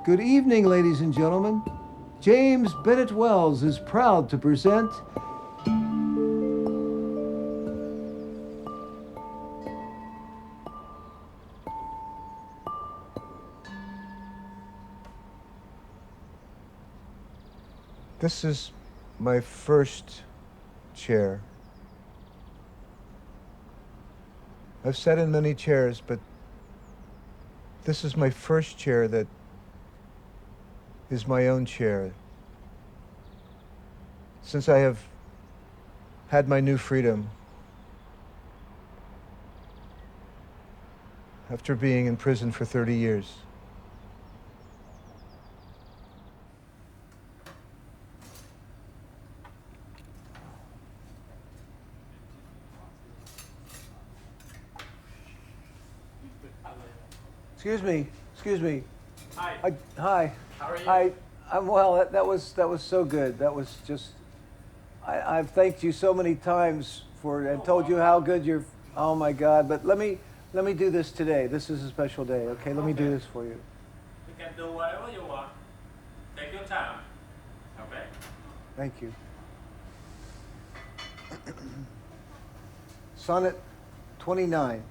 Good evening, ladies and gentlemen. James Bennett Wells is proud to present This is my first chair. I've sat in many chairs, but this is my first chair that is my own chair. Since I have had my new freedom after being in prison for 30 years. Excuse me. Hi. Hi. How are you? I'm well. That was so good. That was just. I've thanked you so many times for and told you how good you're. Oh my God! But let me do this today. This is a special day. Okay, let me do this for you. You can do whatever you want. Take your time. Okay? Thank you. Sonnet 29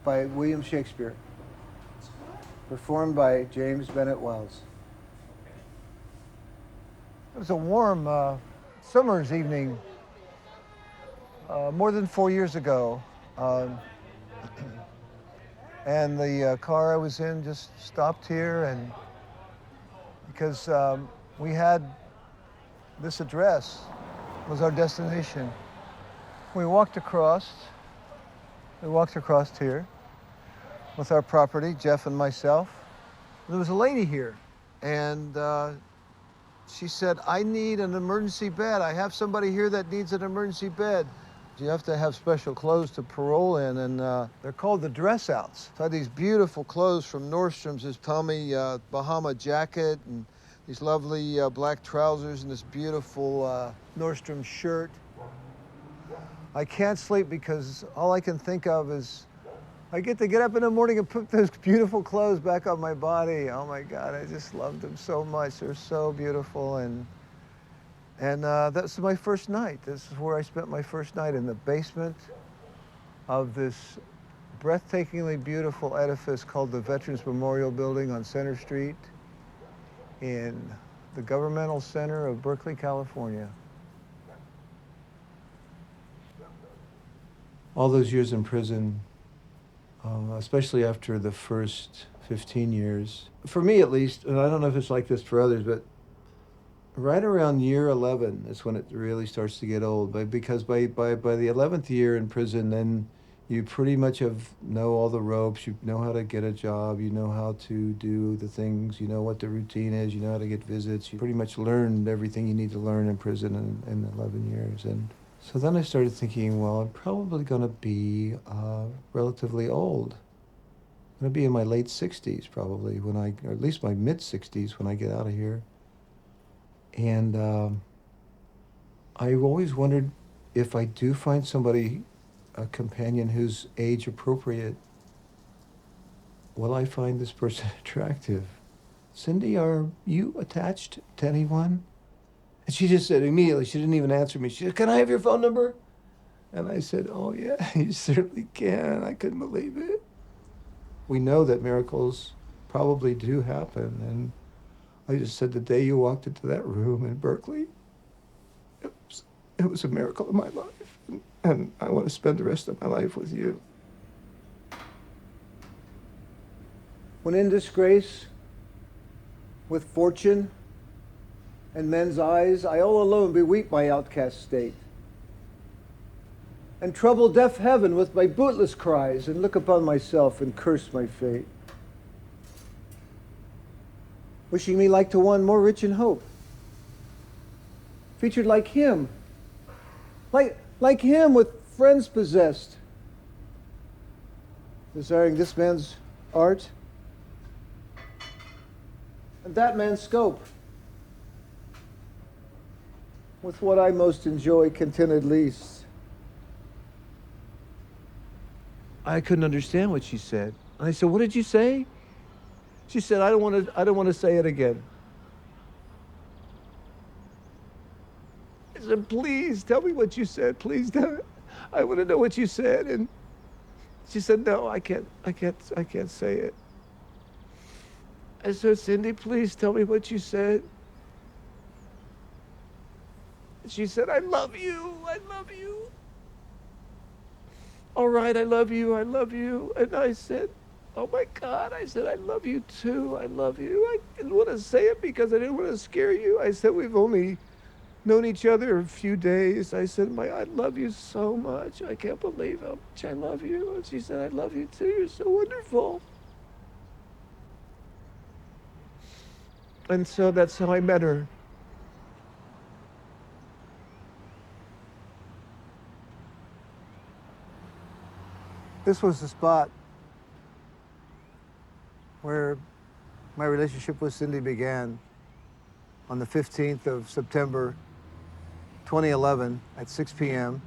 by William Shakespeare. Performed by James Bennett Wells. It was a warm summer's evening more than 4 years ago. And the car I was in just stopped here, and because we had this address was our destination. We walked across here with our property, Jeff and myself. There was a lady here, and she said, I need an emergency bed. I have somebody here that needs an emergency bed. You have to have special clothes to parole in, and they're called the dress outs. So I had these beautiful clothes from Nordstrom's, this Tommy Bahama jacket, and these lovely black trousers, and this beautiful Nordstrom shirt. I can't sleep because all I can think of is I get to get up in the morning and put those beautiful clothes back on my body. Oh my God, I just loved them so much. They're so beautiful, and that's my first night. This is where I spent my first night, in the basement of this breathtakingly beautiful edifice called the Veterans Memorial Building on Center Street in the governmental center of Berkeley, California. All those years in prison, especially after the first 15 years, for me at least, and I don't know if it's like this for others, but right around year 11 is when it really starts to get old. Because by the 11th year in prison, then you pretty much know all the ropes. You know how to get a job. You know how to do the things. You know what the routine is. You know how to get visits. You pretty much learned everything you need to learn in prison in 11 years. And so then I started thinking, well, I'm probably going to be relatively old. I'm going to be in my late 60s probably, or at least my mid 60s when I get out of here. And I've always wondered, if I do find somebody, a companion who's age appropriate, will I find this person attractive? Cindy, are you attached to anyone? And she just said immediately, she didn't even answer me. She said, can I have your phone number? And I said, oh yeah, you certainly can. I couldn't believe it. We know that miracles probably do happen. And I just said, the day you walked into that room in Berkeley, it was a miracle in my life. And I want to spend the rest of my life with you. When in disgrace, with fortune and men's eyes, I all alone beweep my outcast state, and trouble deaf heaven with my bootless cries, and look upon myself and curse my fate, wishing me like to one more rich in hope, featured like him, like him with friends possessed, desiring this man's art and that man's scope, with what I most enjoy contented least. I couldn't understand what she said. And I said, what did you say? She said, I don't want to say it again. I said, please tell me what you said. Please tell me. I want to know what you said. And she said, no, I can't say it. I said, Cindy, please tell me what you said. She said, I love you. I love you. All right, I love you. I love you. And I said, oh my God. I said, I love you too. I love you. I didn't want to say it because I didn't want to scare you. I said, we've only known each other a few days. I said, I love you so much. I can't believe how much I love you. And she said, I love you too. You're so wonderful. And so that's how I met her. This was the spot where my relationship with Cindy began on the 15th of September, 2011 at 6 p.m.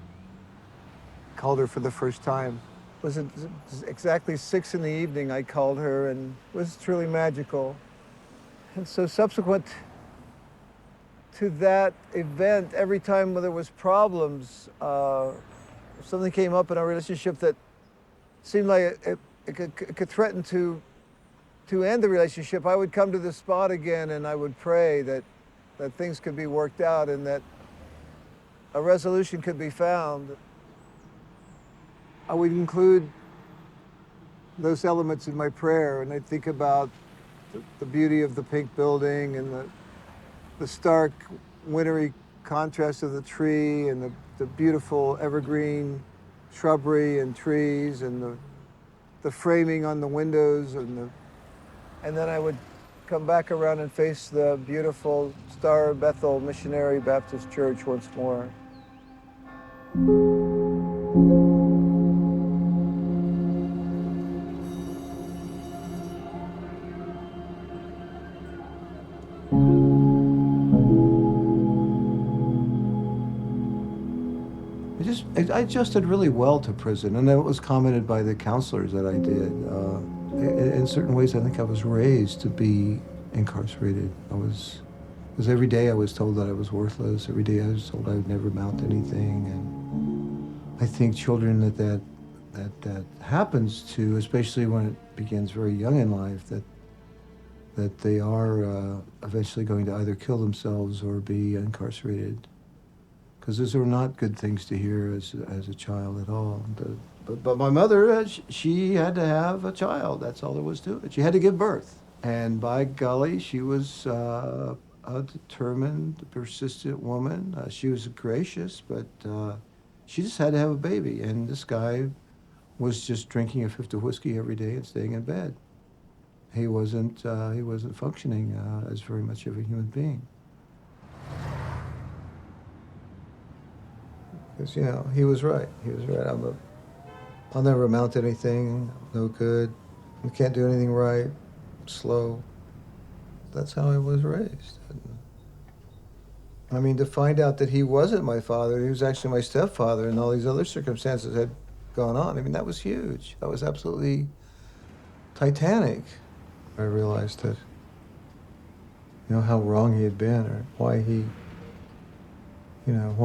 Called her for the first time. It was exactly 6 in the evening I called her, and it was truly magical. And so subsequent to that event, every time there was problems, something came up in our relationship that seemed like it could threaten to end the relationship, I would come to this spot again and I would pray that things could be worked out and that a resolution could be found. I would include those elements in my prayer, and I'd think about the beauty of the pink building and the stark wintry contrast of the tree and the beautiful evergreen shrubbery and trees and the framing on the windows and then I would come back around and face the beautiful Star Bethel Missionary Baptist Church once more. I adjusted really well to prison, and it was commented by the counselors that I did. In certain ways, I think I was raised to be incarcerated. Because every day I was told that I was worthless. Every day I was told I would never amount to anything. And I think children that happens to, especially when it begins very young in life, that they are eventually going to either kill themselves or be incarcerated. Because those are not good things to hear as a child at all. But my mother, she had to have a child. That's all there was to it. She had to give birth. And by golly, she was a determined, persistent woman. She was gracious, but she just had to have a baby. And this guy was just drinking a fifth of whiskey every day and staying in bed. He wasn't functioning as very much of a human being. Because, he was right. He was right. I'll never amount to anything. I'm no good. I can't do anything right. I'm slow. That's how I was raised. I mean, to find out that he wasn't my father, he was actually my stepfather, and all these other circumstances had gone on, I mean, that was huge. That was absolutely titanic. I realized that, how wrong he had been, or why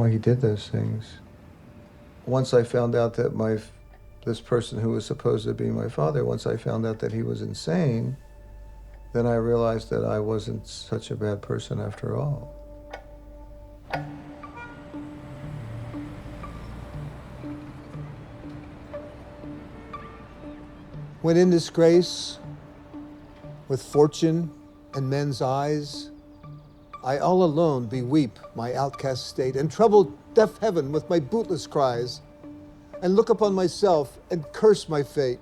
he did those things. Once I found out that this person who was supposed to be my father, once I found out that he was insane, then I realized that I wasn't such a bad person after all. When in disgrace, with fortune and men's eyes, I all alone beweep my outcast state, and trouble deaf heaven with my bootless cries, and look upon myself and curse my fate.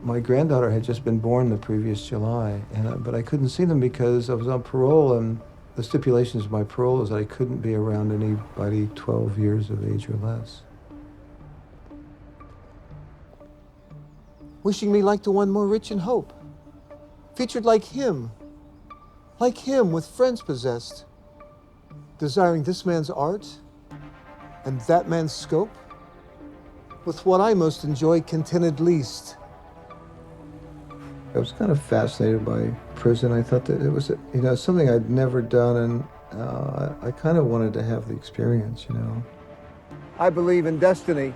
My granddaughter had just been born the previous July, but I couldn't see them because I was on parole, and the stipulations of my parole is that I couldn't be around anybody 12 years of age or less. Wishing me like to one more rich in hope, featured like him with friends possessed, desiring this man's art and that man's scope, with what I most enjoy contented least. I was kind of fascinated by prison. I thought that it was, something I'd never done, and I kind of wanted to have the experience, I believe in destiny.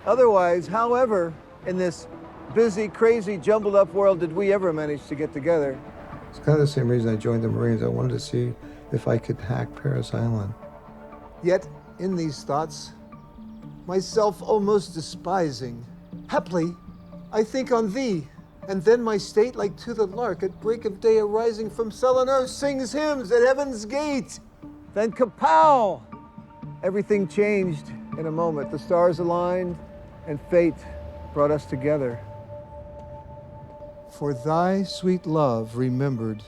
Otherwise, however, in this busy, crazy, jumbled up world did we ever manage to get together? It's kind of the same reason I joined the Marines. I wanted to see if I could hack Paris Island. Yet, in these thoughts, myself almost despising, haply, I think on thee, and then my state, like to the lark at break of day arising from sullen earth, sings hymns at heaven's gate. Then kapow! Everything changed in a moment. The stars aligned, and fate brought us together. For thy sweet love remembered,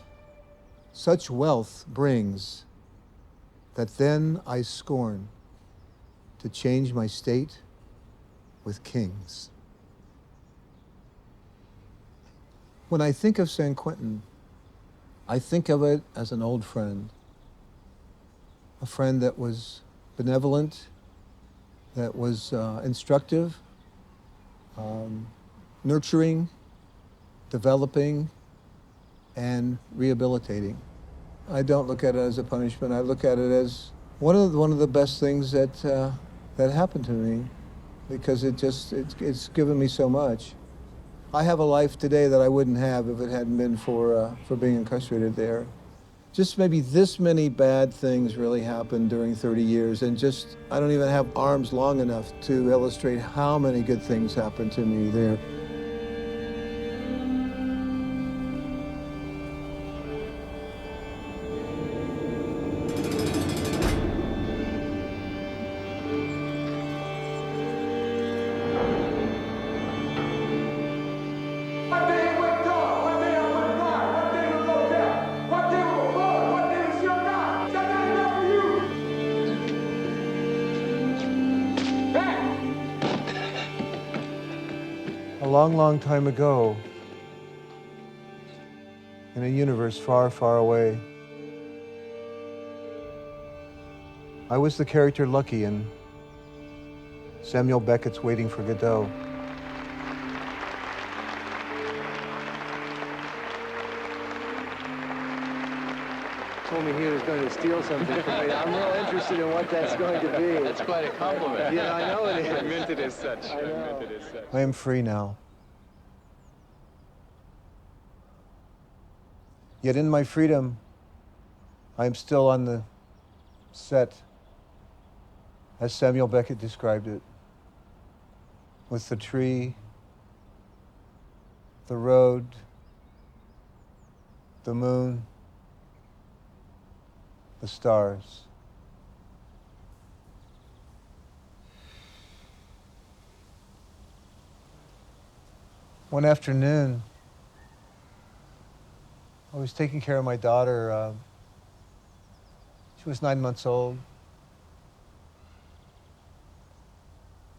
such wealth brings, that then I scorn to change my state with kings. When I think of San Quentin, I think of it as an old friend, a friend that was benevolent, that was instructive, nurturing, developing, and rehabilitating. I don't look at it as a punishment. I look at it as one of the best things that happened to me, because it's given me so much. I have a life today that I wouldn't have if it hadn't been for being incarcerated there. Just maybe this many bad things really happened during 30 years, and just I don't even have arms long enough to illustrate how many good things happened to me there. A long, long time ago, in a universe far, far away, I was the character Lucky in Samuel Beckett's Waiting for Godot. Told me he was going to steal something from me. I'm real interested in what that's going to be. That's quite a compliment. Yeah, I know it is. I meant it as such. I know. meant it as such. I am free now. Yet in my freedom, I am still on the set, as Samuel Beckett described it, with the tree, the road, the moon, the stars. One afternoon, I was taking care of my daughter. She was 9 months old.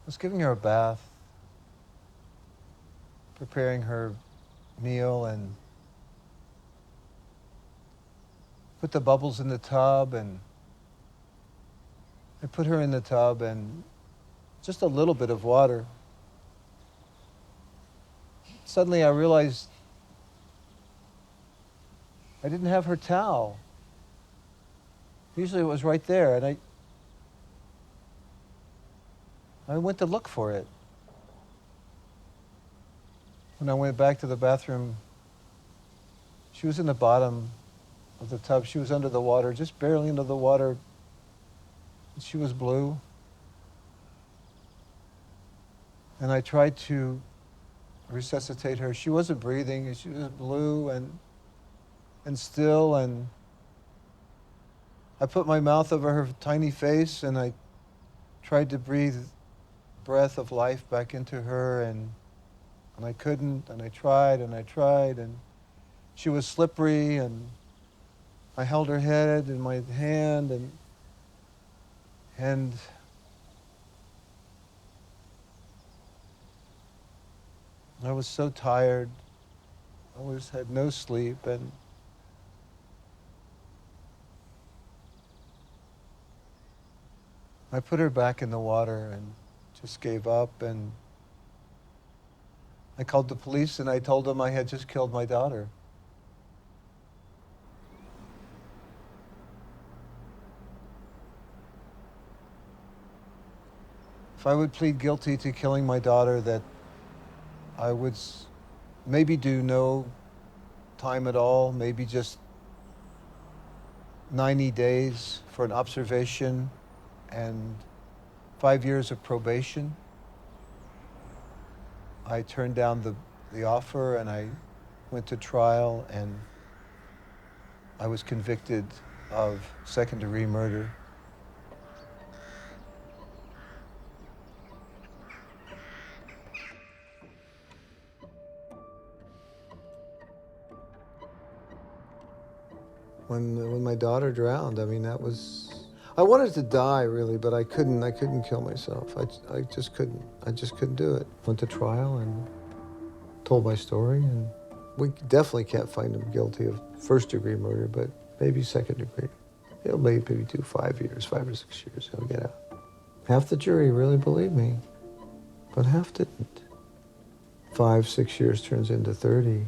I was giving her a bath, preparing her meal, and put the bubbles in the tub, and I put her in the tub and just a little bit of water. Suddenly I realized I didn't have her towel. Usually it was right there, and I went to look for it. When I went back to the bathroom, she was in the bottom of the tub. She was under the water, just barely into the water. She was blue. And I tried to resuscitate her. She wasn't breathing. She was blue and still, and I put my mouth over her tiny face, and I tried to breathe breath of life back into her, and I couldn't, and I tried, and she was slippery, and I held her head in my hand, and I was so tired. I had no sleep, and I put her back in the water and just gave up, and I called the police and I told them I had just killed my daughter. If I would plead guilty to killing my daughter, that I would maybe do no time at all, maybe just 90 days for an observation and 5 years of probation. I turned down the offer and I went to trial and I was convicted of second-degree murder. When my daughter drowned, I mean, that was, I wanted to die really, but I couldn't kill myself. I just couldn't do it. Went to trial and told my story, and we definitely can't find him guilty of first-degree murder, but maybe second degree. He'll maybe do 5 years, 5 or 6 years, he'll get out. Half the jury really believed me, but half didn't. 5, 6 years turns into 30.